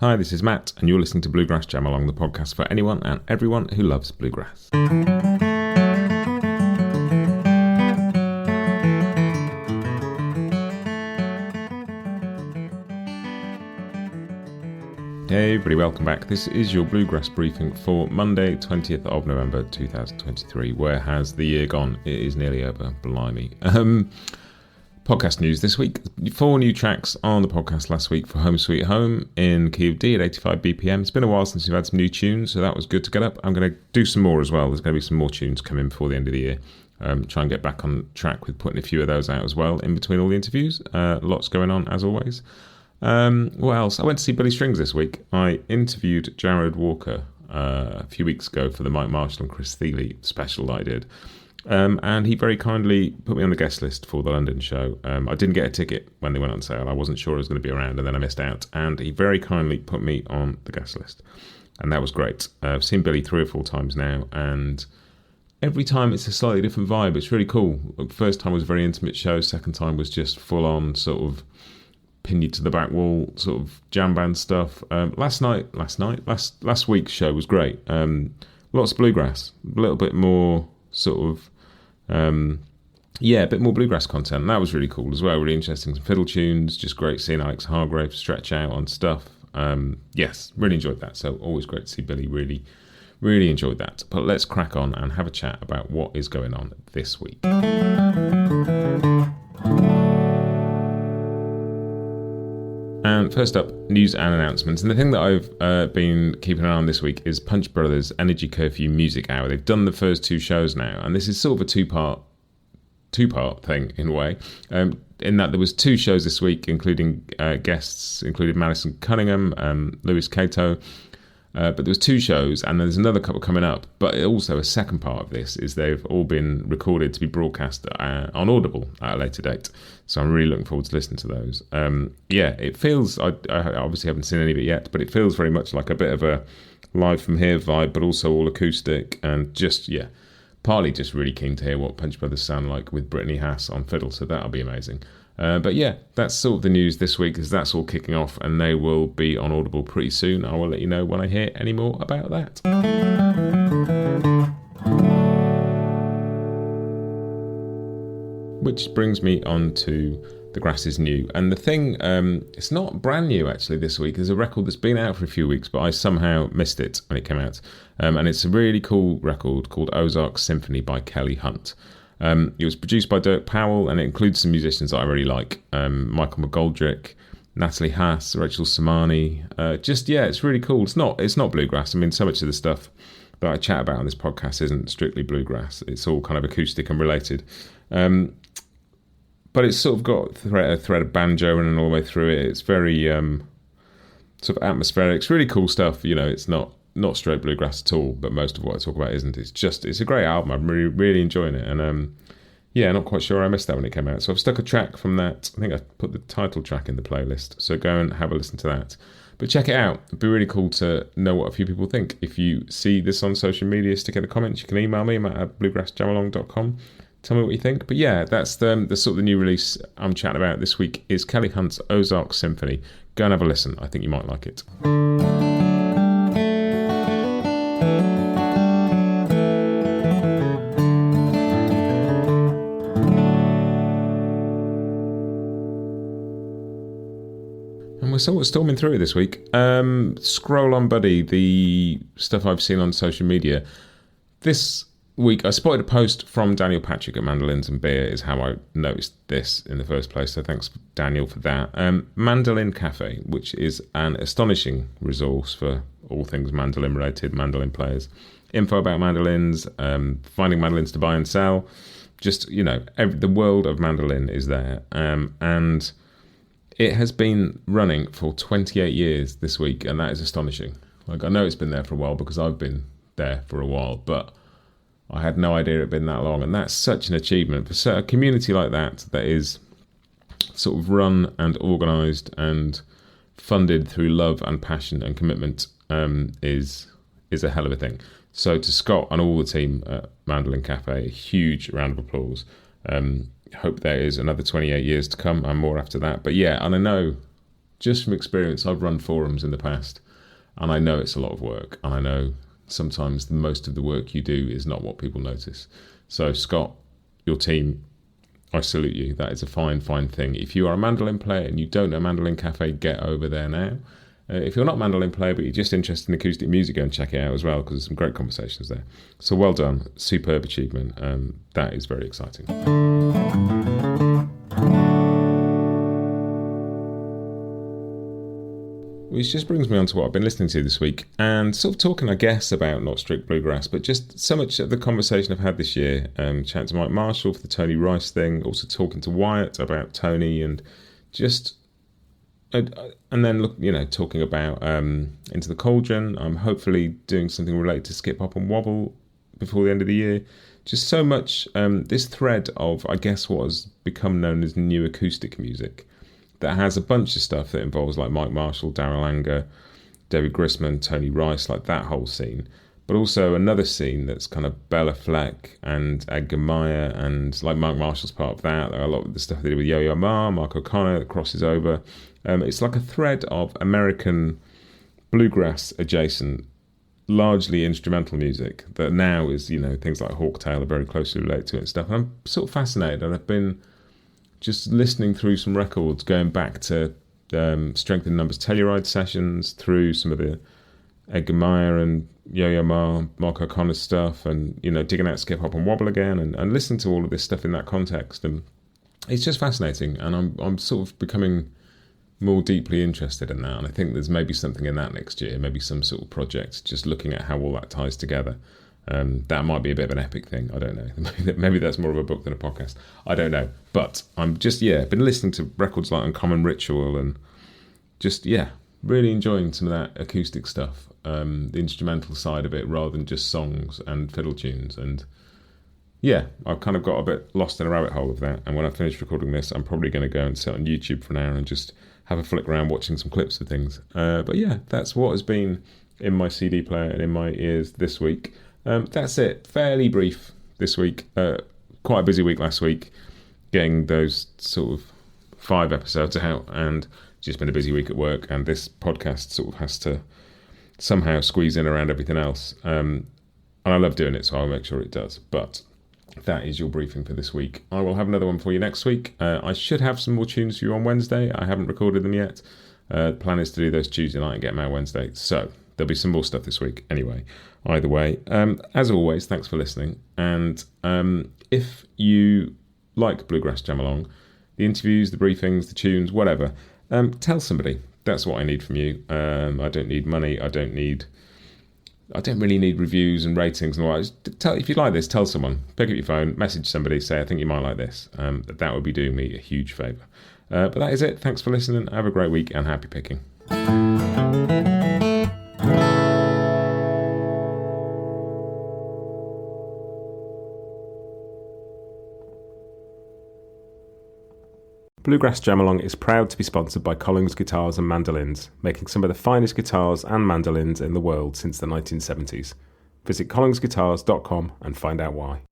Hi, this is Matt, and you're listening to Bluegrass Jam Along, the podcast for anyone and everyone who loves bluegrass. Hey everybody, welcome back. This is your Bluegrass Briefing for Monday, 20th of November 2023. Where has the year gone? It is nearly over, blimey. Podcast news this week. 4 new tracks on the podcast last week for Home Sweet Home in key of D at 85 BPM. It's been a while since we've had some new tunes, so that was good to get up. I'm going to do some more as well. There's going to be some more tunes coming before the end of the year. Try and get back on track with putting a few of those out as well in between all the interviews. Lots going on as always. What else? I went to see Billy Strings this week. I interviewed Jared Walker a few weeks ago for the Mike Marshall and Chris Thiele special that I did. And he very kindly put me on the guest list for the London show. I didn't get a ticket when they went on sale. I wasn't sure I was going to be around, and then I missed out. And he very kindly put me on the guest list. And that was great. I've seen Billy 3 or 4 times now, and every time it's a slightly different vibe. It's really cool. First time was a very intimate show. Second time was just full-on sort of pin you to the back wall sort of jam band stuff. Last week's show was great. Lots of bluegrass. A little bit more sort of a bit more bluegrass content, and that was really cool as well. Really interesting, some fiddle tunes, just great seeing Alex Hargrave stretch out on stuff. Yes, really enjoyed that. So always great to see Billy. Really enjoyed that. But let's crack on and have a chat about what is going on this week. And first up, news and announcements. And the thing that I've been keeping an eye on this week is Punch Brothers' Energy Curfew Music Hour. They've done the first 2 shows now, and this is sort of a two-part thing in a way, in that there was 2 shows this week, including guests, including Madison Cunningham, Louis Cato. But there was 2 shows, and there's another couple coming up. But also a second part of this is they've all been recorded to be broadcast on Audible at a later date. So I'm really looking forward to listening to those. It feels, I obviously haven't seen any of it yet, but it feels very much like a bit of a live from here vibe, but also all acoustic, and just, partly just really keen to hear what Punch Brothers sound like with Brittany Haas on fiddle, so that'll be amazing. That's sort of the news this week, as that's all kicking off, and they will be on Audible pretty soon. I will let you know when I hear any more about that. Which brings me on to The Grass is New. And the thing, it's not brand new actually this week. There's a record that's been out for a few weeks, but I somehow missed it when it came out. And it's a really cool record called Ozark Symphony by Kelly Hunt. It was produced by Dirk Powell, and it includes some musicians that I really like. Michael McGoldrick, Natalie Haas, Rachel Samani. It's really cool. It's not bluegrass. I mean, so much of the stuff that I chat about on this podcast isn't strictly bluegrass. It's all kind of acoustic and related. But it's sort of got a thread of banjo running all the way through it. It's very sort of atmospheric. It's really cool stuff. You know, it's not straight bluegrass at all, but most of what I talk about isn't. It's a great album. I'm really enjoying it. And not quite sure I missed that when it came out. So I've stuck a track from that. I think I put the title track in the playlist. So go and have a listen to that. But check it out. It'd be really cool to know what a few people think. If you see this on social media, stick in the comments. You can email me, Matt at bluegrassjamalong.com. Tell me what you think. But that's the sort of the new release I'm chatting about this week is Kelly Hunt's Ozark Symphony. Go and have a listen. I think you might like it. And we're sort of storming through it this week. Scroll on, buddy, the stuff I've seen on social media. This week I spotted a post from Daniel Patrick at Mandolins and Beer is how I noticed this in the first place, so thanks Daniel for that. Mandolin Cafe, which is an astonishing resource for all things mandolin related, mandolin players, info about mandolins, finding mandolins to buy and sell, just the world of mandolin is there, and it has been running for 28 years this week, and that is astonishing. Like, I know it's been there for a while because I've been there for a while, but I had no idea it had been that long, and that's such an achievement for a community like that is sort of run and organised and funded through love and passion and commitment is a hell of a thing. So to Scott and all the team at Mandolin Cafe, a huge round of applause. Hope there is another 28 years to come and more after that. But and I know just from experience, I've run forums in the past, and I know it's a lot of work, and I know sometimes most of the work you do is not what people notice. So Scott, your team, I salute you. That is a fine thing. If you are a mandolin player and you don't know Mandolin Cafe, get over there now. If you're not a mandolin player but you're just interested in acoustic music, go and check it out as well, because there's some great conversations there. So well done, superb achievement. That is very exciting. Which just brings me on to what I've been listening to this week, and sort of talking, I guess, about not strict bluegrass, but just so much of the conversation I've had this year. Chatting to Mike Marshall for the Tony Rice thing, also talking to Wyatt about Tony, and just, and then look, talking about Into the Cauldron. I'm hopefully doing something related to Skip Hop and Wobble before the end of the year. Just so much this thread of, I guess, what has become known as new acoustic music, that has a bunch of stuff that involves like Mike Marshall, Daryl Anger, David Grisman, Tony Rice, like that whole scene. But also another scene that's kind of Bella Fleck and Edgar Meyer, and like Mike Marshall's part of that. A lot of the stuff they did with Yo-Yo Ma, Mark O'Connor, that crosses over. It's like a thread of American bluegrass adjacent, largely instrumental music that now is, things like Hawktail are very closely related to it and stuff. And I'm sort of fascinated, and I've been just listening through some records, going back to Strength in Numbers Telluride sessions, through some of the Edgar Meyer and Yo-Yo Ma, Mark O'Connor stuff, and digging out Skip Hop and Wobble again, and listening to all of this stuff in that context, and it's just fascinating. And I'm sort of becoming more deeply interested in that, and I think there's maybe something in that next year, maybe some sort of project, just looking at how all that ties together. That might be a bit of an epic thing. I don't know. Maybe that's more of a book than a podcast. I don't know. But I'm just, been listening to records like Uncommon Ritual, and just, really enjoying some of that acoustic stuff, the instrumental side of it, rather than just songs and fiddle tunes. And I've kind of got a bit lost in a rabbit hole of that. And when I finish recording this, I'm probably going to go and sit on YouTube for an hour and just have a flick around watching some clips of things. But that's what has been in my CD player and in my ears this week. That's it. Fairly brief this week. Quite a busy week last week, getting those sort of 5 episodes out, and just been a busy week at work, and this podcast sort of has to somehow squeeze in around everything else. And I love doing it, so I'll make sure it does. But that is your briefing for this week. I will have another one for you next week. I should have some more tunes for you on Wednesday. I haven't recorded them yet. The plan is to do those Tuesday night and get them out Wednesday. So there'll be some more stuff this week anyway. Either way, as always, thanks for listening. And if you like Bluegrass Jam Along, the interviews, the briefings, the tunes, whatever, tell somebody. That's what I need from you. I don't need money. I don't really need reviews and ratings and all that. If you like this, tell someone. Pick up your phone, message somebody, say, I think you might like this. That would be doing me a huge favour. But that is it. Thanks for listening. Have a great week and happy picking. Bluegrass Jam Along is proud to be sponsored by Collings Guitars and Mandolins, making some of the finest guitars and mandolins in the world since the 1970s. Visit collingsguitars.com and find out why.